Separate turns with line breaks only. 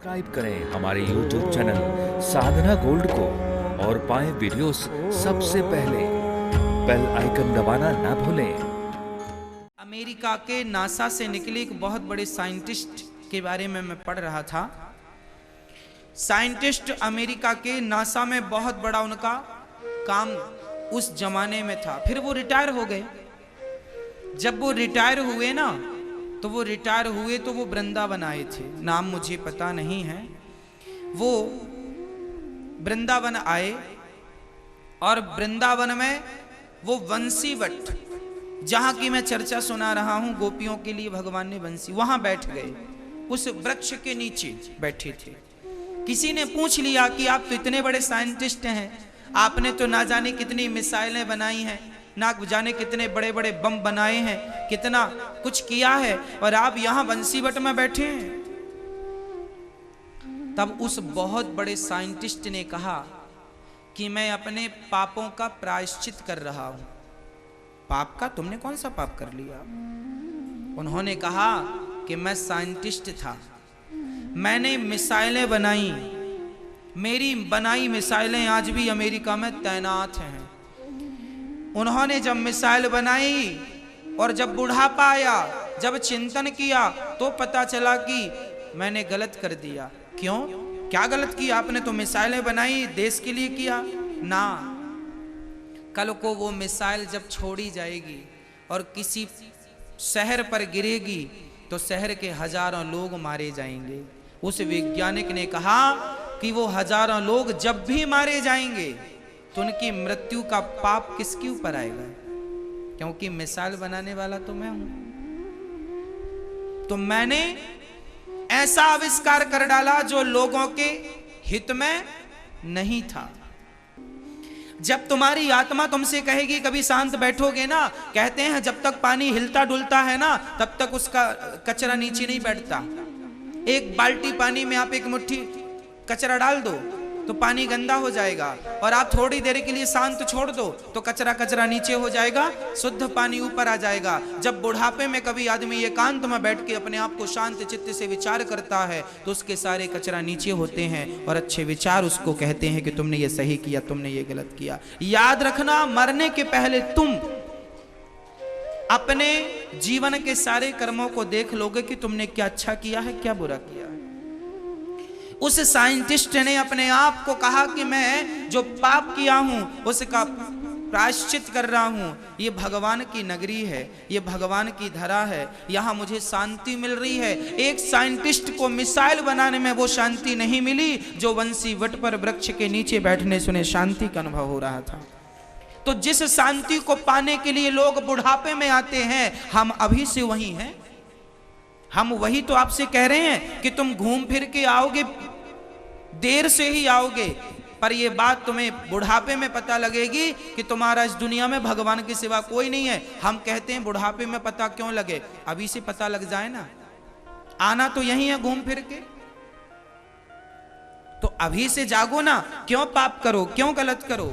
Subscribe करें हमारे YouTube channel साधना gold को और पाएं वीडियोस सबसे पहले। बेल आइकन दबाना ना भूलें।
अमेरिका के नासा से निकले एक बहुत बड़े साइंटिस्ट के बारे में मैं पढ़ रहा था। साइंटिस्ट अमेरिका के नासा में बहुत बड़ा उनका काम उस जमाने में था। फिर वो रिटायर हो गए। जब वो रिटायर हुए ना, तो वो वृंदावन आए थे। नाम मुझे पता नहीं है। वो वृंदावन आए और वृंदावन में वो बंसीवट, जहां की मैं चर्चा सुना रहा हूं, गोपियों के लिए भगवान ने बंसी, वहां बैठ गए। उस वृक्ष के नीचे बैठे थे। किसी ने पूछ लिया कि आप तो इतने बड़े साइंटिस्ट हैं, आपने तो ना जाने कितनी मिसाइलें बनाई हैं, ना जाने कितने बड़े बड़े बम बनाए हैं, कितना कुछ किया है, और आप यहां बंसीवट में बैठे हैं। तब उस बहुत बड़े साइंटिस्ट ने कहा कि मैं अपने पापों का प्रायश्चित कर रहा हूं। पाप का? तुमने कौन सा पाप कर लिया? उन्होंने कहा कि मैं साइंटिस्ट था, मैंने मिसाइलें बनाई, मेरी बनाई मिसाइलें आज भी अमेरिका में तैनात हैं। उन्होंने जब मिसाइल बनाई और जब बुढ़ापा आया, जब चिंतन किया, तो पता चला कि मैंने गलत कर दिया। क्यों? क्या गलत किया? आपने तो मिसाइलें बनाई, देश के लिए किया ना। कल को वो मिसाइल जब छोड़ी जाएगी और किसी शहर पर गिरेगी तो शहर के हजारों लोग मारे जाएंगे। उस वैज्ञानिक ने कहा कि वो हजारों लोग जब भी मारे जाएंगे तो उनकी मृत्यु का पाप किसके ऊपर आएगा? क्योंकि मिसाइल बनाने वाला तो मैं हूं। तो मैंने ऐसा आविष्कार कर डाला जो लोगों के हित में नहीं था। जब तुम्हारी आत्मा तुमसे कहेगी कभी शांत बैठोगे ना, कहते हैं जब तक पानी हिलता डुलता है ना, तब तक उसका कचरा नीचे नहीं बैठता। एक बाल्टी पानी में आप एक मुट्ठी कचरा डाल दो तो पानी गंदा हो जाएगा, और आप थोड़ी देर के लिए शांत छोड़ दो तो कचरा नीचे हो जाएगा, शुद्ध पानी ऊपर आ जाएगा। जब बुढ़ापे में कभी आदमी एकांत में बैठ के अपने आप को शांत चित्त से विचार करता है तो उसके सारे कचरा नीचे होते हैं और अच्छे विचार उसको कहते हैं कि तुमने ये सही किया, तुमने ये गलत किया। याद रखना, मरने के पहले तुम अपने जीवन के सारे कर्मों को देख लोगे कि तुमने क्या अच्छा किया है, क्या बुरा किया है। उस साइंटिस्ट ने अपने आप को कहा कि मैं जो पाप किया हूं उसका प्रायश्चित कर रहा हूं। ये भगवान की नगरी है, ये भगवान की धरा है, यहां मुझे शांति मिल रही है। एक साइंटिस्ट को मिसाइल बनाने में वो शांति नहीं मिली जो बंसीवट पर वृक्ष के नीचे बैठने से उन्हें शांति का अनुभव हो रहा था। तो जिस शांति को पाने के लिए लोग बुढ़ापे में आते हैं, हम अभी से वही हैं। हम वही तो आपसे कह रहे हैं कि तुम घूम फिर के आओगे, देर से ही आओगे, पर यह बात तुम्हें बुढ़ापे में पता लगेगी कि तुम्हारा इस दुनिया में भगवान के सिवा कोई नहीं है। हम कहते हैं बुढ़ापे में पता क्यों लगे? अभी से पता लग जाए ना। आना तो यही है घूम फिर के। तो अभी से जागो ना, क्यों पाप करो, क्यों गलत करो।